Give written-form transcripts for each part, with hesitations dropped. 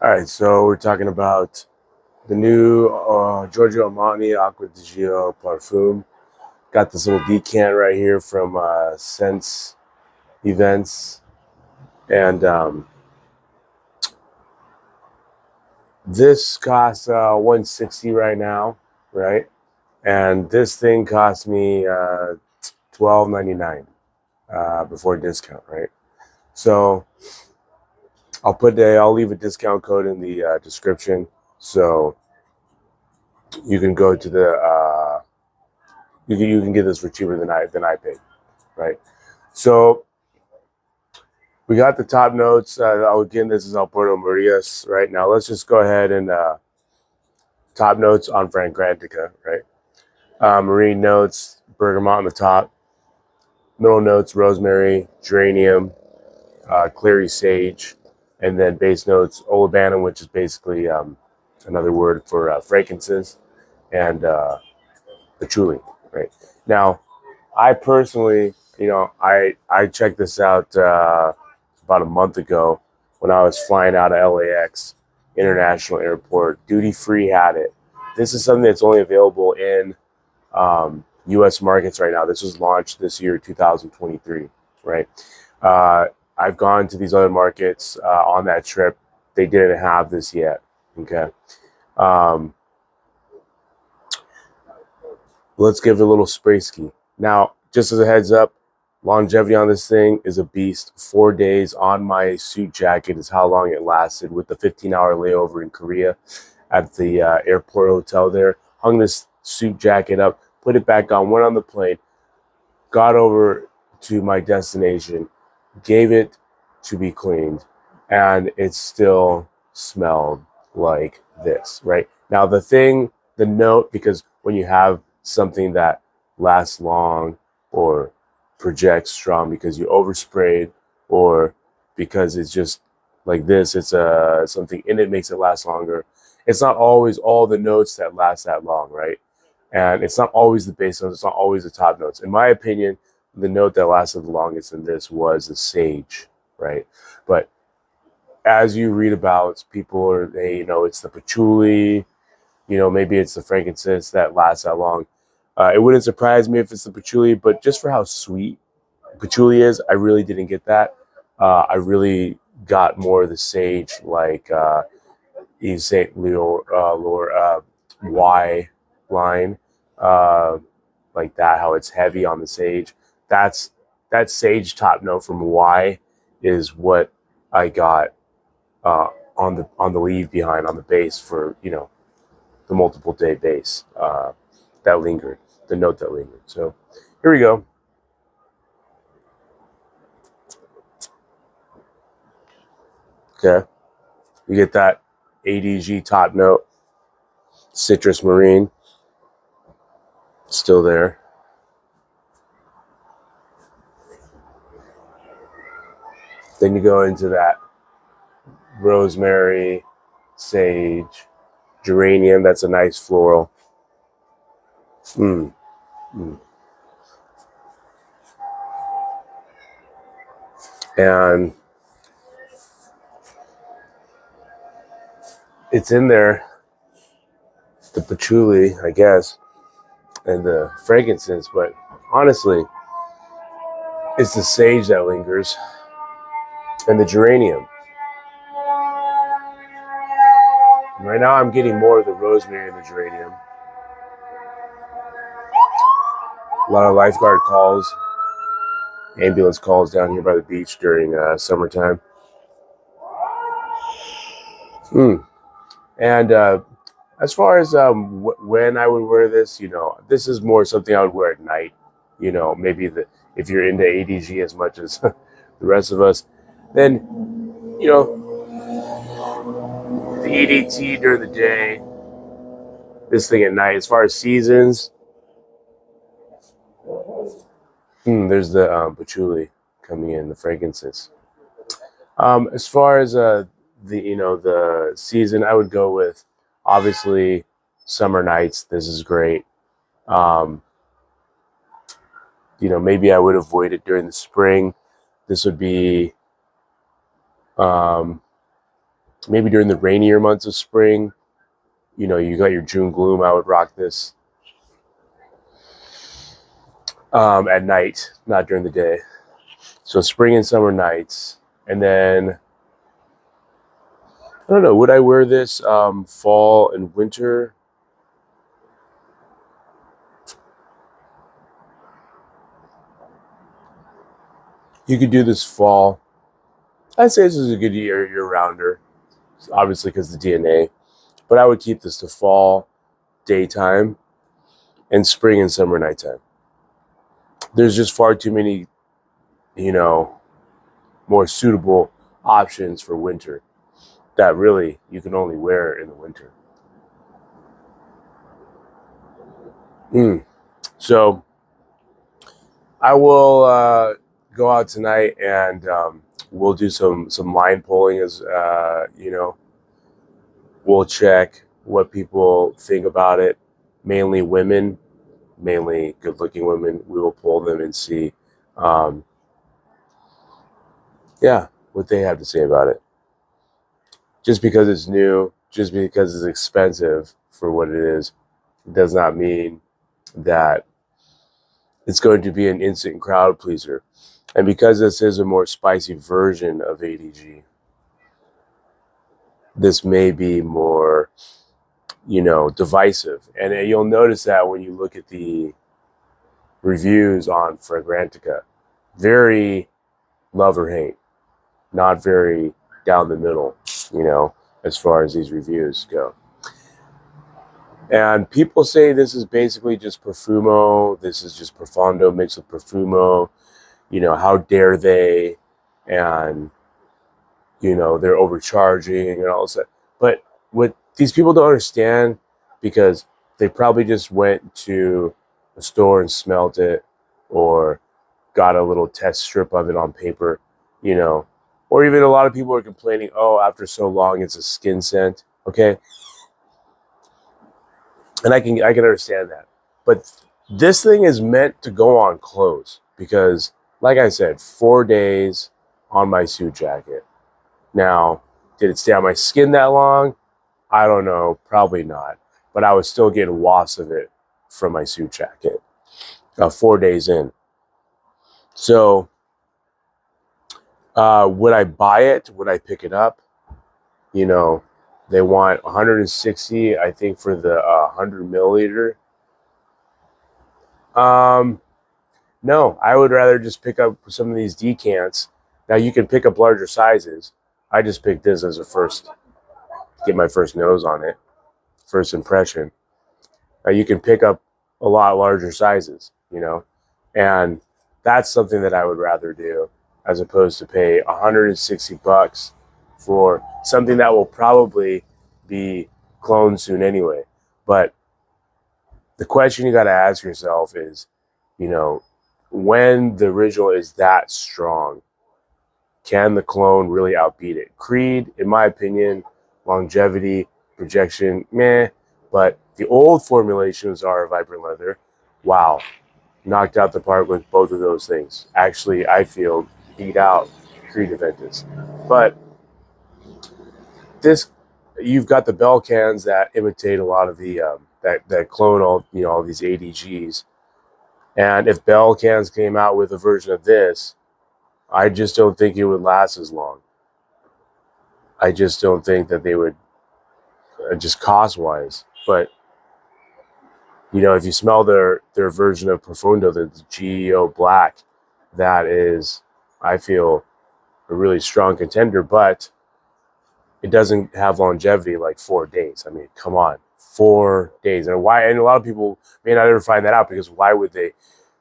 All right, so we're talking about the new Giorgio Armani Acqua Di Gio Parfum. Got this little decant right here from Sense Events, and this costs 160 right now, right? And this thing cost me 12.99 before discount, right? So I'll leave a discount code in the description, so you can go to the you can get this for cheaper than I paid, right? So we got the top notes. Again, this is Alberto Marias. Right now, let's just go ahead and top notes on Fragrantica. Right, marine notes, bergamot on the top. Middle notes, rosemary, geranium, clary sage, and then base notes, olibanum, which is basically another word for frankincense, and patchouli. Right now, I personally, I checked this out about a month ago when I was flying out of LAX International Airport. Duty free had it. This is something that's only available in U.S. markets right now. This was launched this year, 2023. Right. Uh, I've gone to these other markets on that trip. They didn't have this yet. Okay. Um, let's give it a little spray ski. Now, just as a heads up, longevity on this thing is a beast. 4 days on my suit jacket is how long it lasted with the 15-hour layover in Korea at the airport hotel there. Hung this suit jacket up, put it back on, went on the plane, got over to my destination, gave it to be cleaned, and it still smelled like this, right? Now, the note, because when you have something that lasts long or projects strong because you oversprayed or because it's just like this, it's something in it makes it last longer. It's not always all the notes that last that long, right? And it's not always the base notes, it's not always the top notes. In my opinion, the note that lasted the longest in this was the sage, right? But as you read about, people are it's the patchouli, maybe it's the frankincense that lasts that long. It wouldn't surprise me if it's the patchouli, but just for how sweet patchouli is, I really didn't get that. I really got more of the sage, like Yves Saint Laurent Y line, uh, like that. How it's heavy on the sage. That's that sage top note from Y is what I got uh, on the leave behind on the base for the multiple day base that lingered, the note that lingered. So here we go. Okay, you get that ADG top note, citrus marine, still there. Then you go into that rosemary, sage, geranium. That's a nice floral. Mm, mm. And it's in there, the patchouli, I guess, and the frankincense. But honestly, it's the sage that lingers and the geranium. And right now, I'm getting more of the rosemary and the geranium. A lot of lifeguard calls, ambulance calls down here by the beach during summertime. Mm. And as far as when I would wear this, this is more something I would wear at night. Maybe if you're into ADG as much as the rest of us, then the EDT during the day, this thing at night. As far as seasons, there's the patchouli coming in, the frankincense. As far as the season, I would go with obviously summer nights. This is great. Um, maybe I would avoid it during the spring. This would be Maybe during the rainier months of spring, you know, you got your June gloom, I would rock this at night, not during the day. So spring and summer nights. And then, I don't know, would I wear this fall and winter? You could do this fall. I'd say this is a good year-rounder, obviously because of the DNA. But I would keep this to fall, daytime, and spring and summer nighttime. There's just far too many, you know, more suitable options for winter that really you can only wear in the winter. So I will go out tonight and we'll do some line pulling as you know, we'll check what people think about it, mainly women, mainly good looking women. We will pull them and see um, yeah, what they have to say about it. Just because it's new, just because it's expensive for what it is, does not mean that it's going to be an instant crowd pleaser. And because this is a more spicy version of ADG, this may be more, you know, divisive. And you'll notice that when you look at the reviews on Fragrantica, very love or hate, not very down the middle, you know, as far as these reviews go. And people say this is basically just Profumo. This is just Profondo mixed with Profumo. You know, how dare they? And, you know, they're overcharging and all that. But what these people don't understand, because they probably just went to a store and smelt it or got a little test strip of it on paper, you know, or even a lot of people are complaining, oh, after so long, it's a skin scent. Okay. And I can understand that. But this thing is meant to go on clothes because, like I said, 4 days on my suit jacket. Now, did it stay on my skin that long? I don't know. Probably not. But I was still getting wafts of it from my suit jacket 4 days in. So, would I buy it? Would I pick it up? You know, they want 160, I think, for the 100 milliliter. No, I would rather just pick up some of these decants. Now you can pick up larger sizes. I just picked this as a first, get my first nose on it, first impression. Now you can pick up a lot larger sizes, you know, and that's something that I would rather do as opposed to pay 160 bucks for something that will probably be cloned soon anyway. But the question you got to ask yourself is, you know, when the original is that strong, can the clone really outbeat it? Creed, in my opinion, longevity, projection, meh. But the old formulations are Vibrant Leather. Wow. Knocked out the park with both of those things. Actually, I feel beat out Creed Aventus. But this, you've got the Bell cans that imitate a lot of the, that clone all, you know, all these ADGs. And if Bell cans came out with a version of this, I just don't think it would last as long. I just don't think that they would, just cost wise. But you know, if you smell their version of Profundo, the GEO Black, that is, I feel, a really strong contender. But it doesn't have longevity like 4 days. I mean, come on, 4 days, and why? And a lot of people may not ever find that out because why would they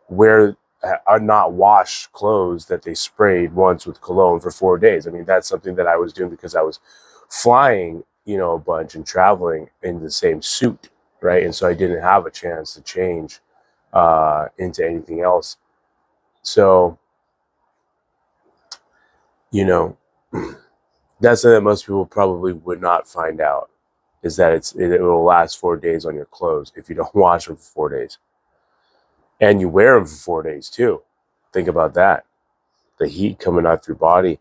wear not washed clothes that they sprayed once with cologne for 4 days? I mean, that's something that I was doing because I was flying, you know, a bunch and traveling in the same suit, right? And so I didn't have a chance to change into anything else. So, you know, that's something that most people probably would not find out, is that it will last 4 days on your clothes if you don't wash them for 4 days. And you wear them for 4 days too. Think about that. The heat coming off your body.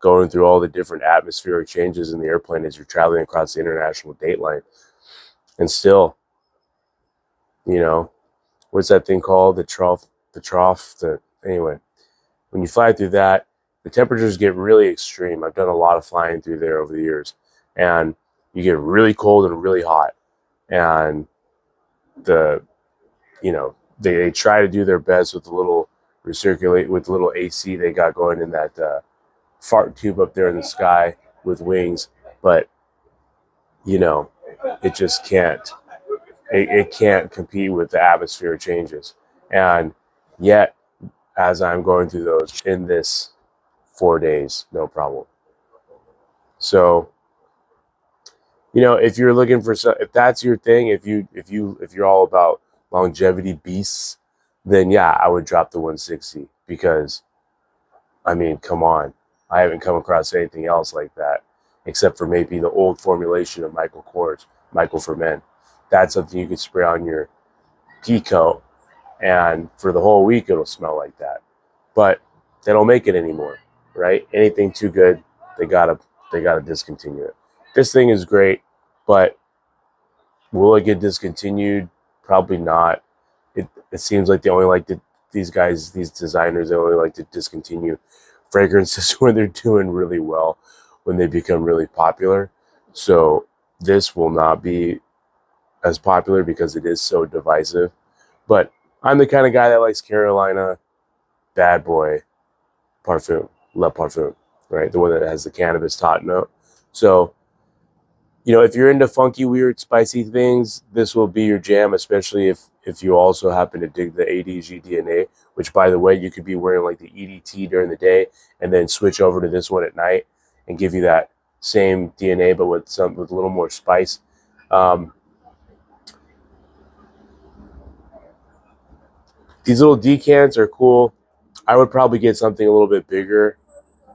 going through all the different atmospheric changes in the airplane as you're traveling across the international date line. And still, you know, what's that thing called? Anyway, when you fly through that, the temperatures get really extreme. I've done a lot of flying through there over the years, and you get really cold and really hot. And the, they try to do their best with the little with the little AC they got going in that fart tube up there in the sky with wings, but it just can't. It can't compete with the atmosphere changes. And yet, as I'm going through those in this 4 days, no problem. So, if you're looking for if that's your thing, if you're all about longevity beasts, then yeah, I would drop the 160 because, I mean, come on, I haven't come across anything else like that except for maybe the old formulation of Michael Kors, Michael for Men. That's something you could spray on your pea coat, and for the whole week it'll smell like that. But they don't make it anymore, right? Anything too good, they gotta discontinue it. This thing is great, but will it get discontinued? Probably not. It seems like they only like to, these designers, they only like to discontinue fragrances when they're doing really well, when they become really popular. So this will not be as popular because it is so divisive. But I'm the kind of guy that likes Carolina Bad Boy Parfum, Le Parfum, right? The one that has the cannabis tot note. So, if you're into funky, weird, spicy things, this will be your jam, especially if you also happen to dig the ADG DNA, which, by the way, you could be wearing like the EDT during the day and then switch over to this one at night and give you that same DNA, but with a little more spice. These little decants are cool. I would probably get something a little bit bigger,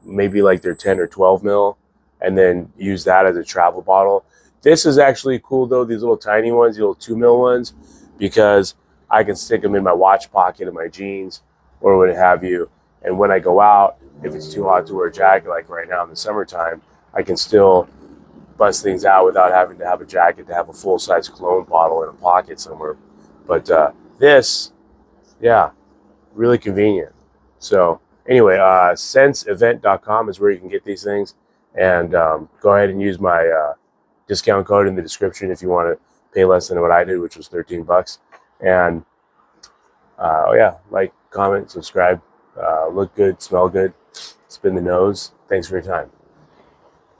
maybe like their 10 or 12 mil, and then use that as a travel bottle. This is actually cool though, these little tiny ones, these little 2 mil ones, because I can stick them in my watch pocket of my jeans or what have you. And when I go out, if it's too hot to wear a jacket, like right now in the summertime, I can still bust things out without having to have a jacket to have a full-size cologne bottle in a pocket somewhere. But this, yeah, really convenient. So anyway, senseevent.com is where you can get these things. And go ahead and use my discount code in the description if you want to pay less than what I did, which was $13. And yeah, like, comment, subscribe, look good, smell good, spin the nose. Thanks for your time.